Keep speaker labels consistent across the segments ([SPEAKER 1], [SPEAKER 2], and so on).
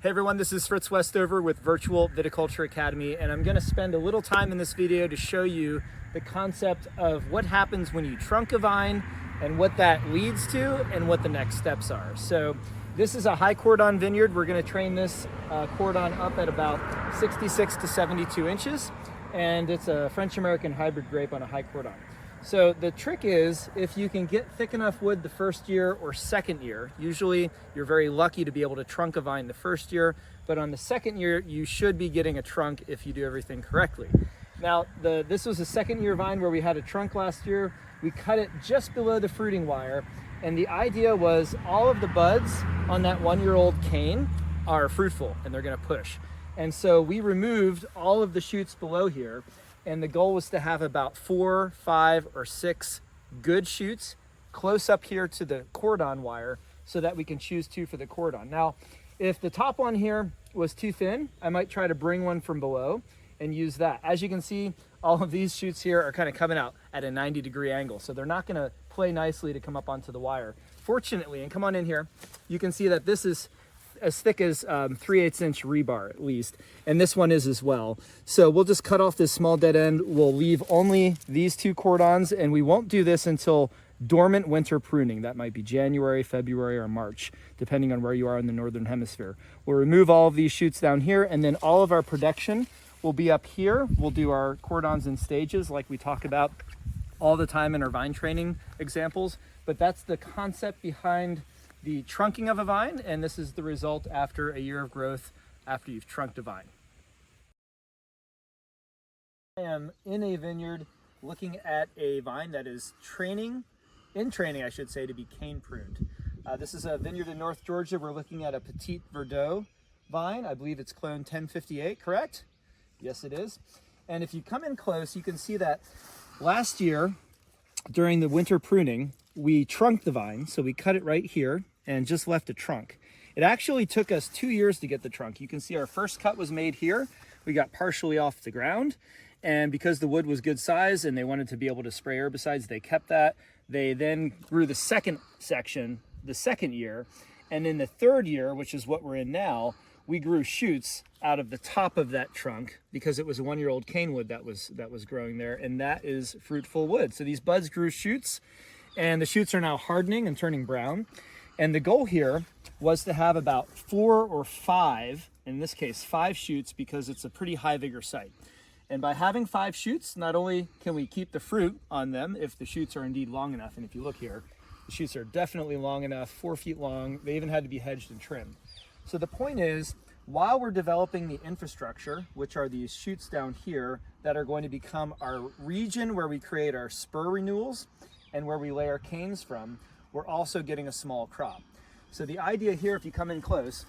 [SPEAKER 1] Hey everyone, this is Fritz Westover with Virtual Viticulture Academy, and I'm going to spend a little time in this video to show you the concept of what happens when you trunk a vine and what that leads to and what the next steps are. So this is a high cordon vineyard. We're going to train this cordon up at about 66 to 72 inches, and it's a French-American hybrid grape on a high cordon. So the trick is, if you can get thick enough wood the first year or second year, usually you're very lucky to be able to trunk a vine the first year, but on the second year, you should be getting a trunk if you do everything correctly. Now, this was a second year vine where we had a trunk last year. We cut it just below the fruiting wire, and the idea was all of the buds on that 1-year-old cane are fruitful and they're gonna push. And so we removed all of the shoots below here, and the goal was to have about 4, 5, or 6 good shoots close up here to the cordon wire so that we can choose 2 for the cordon. Now, if the top one here was too thin, I might try to bring one from below and use that. As you can see, all of these shoots here are kind of coming out at a 90-degree angle, so they're not gonna play nicely to come up onto the wire. Fortunately, and come on in here, you can see that this is as thick as 3/8 inch rebar at least, and this one is as well. So we'll just cut off this small dead end. We'll leave only these 2 cordons, and we won't do this until dormant winter pruning. That might be January, February, or March, depending on where you are in the northern hemisphere. We'll remove all of these shoots down here, and then all of our production will be up here. We'll do our cordons in stages like we talk about all the time in our vine training examples, but that's the concept behind the trunking of a vine, and this is the result after a year of growth after you've trunked a vine. I am in a vineyard looking at a vine that is in training I should say, to be cane pruned. This is a vineyard in North Georgia. We're looking at a Petit Verdot vine. I believe it's clone 1058, correct? Yes, it is. And if you come in close, you can see that last year during the winter pruning, we trunked the vine. So we cut it right here and just left a trunk. It actually took us 2 years to get the trunk. You can see our first cut was made here. We got partially off the ground, and because the wood was good size and they wanted to be able to spray herbicides, they kept that. They then grew the second section the second year, and in the third year, which is what we're in now, we grew shoots out of the top of that trunk because it was a 1-year-old cane wood that was growing there, and that is fruitful wood. So these buds grew shoots, and the shoots are now hardening and turning brown. And the goal here was to have about 4 or 5, in this case 5 shoots, because it's a pretty high vigor site. And by having 5 shoots, not only can we keep the fruit on them if the shoots are indeed long enough, and if you look here, the shoots are definitely long enough, 4 feet long. They even had to be hedged and trimmed. So the point is, while we're developing the infrastructure, which are these shoots down here that are going to become our region where we create our spur renewals and where we lay our canes from, we're also getting a small crop. So the idea here, if you come in close,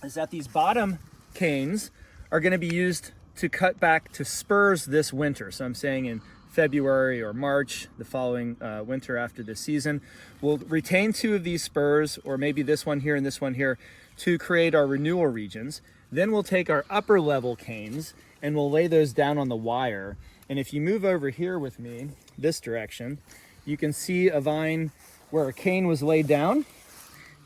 [SPEAKER 1] is that these bottom canes are going to be used to cut back to spurs this winter. So I'm saying in February or March, the following winter after this season, we'll retain 2 of these spurs, or maybe this one here and this one here, to create our renewal regions. Then we'll take our upper level canes and we'll lay those down on the wire. And if you move over here with me, this direction, you can see a vine where a cane was laid down,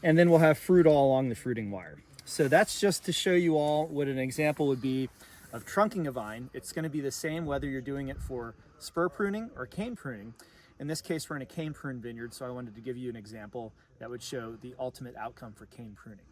[SPEAKER 1] and then we'll have fruit all along the fruiting wire. So that's just to show you all what an example would be of trunking a vine. It's going to be the same whether you're doing it for spur pruning or cane pruning. In this case, we're in a cane prune vineyard, so I wanted to give you an example that would show the ultimate outcome for cane pruning.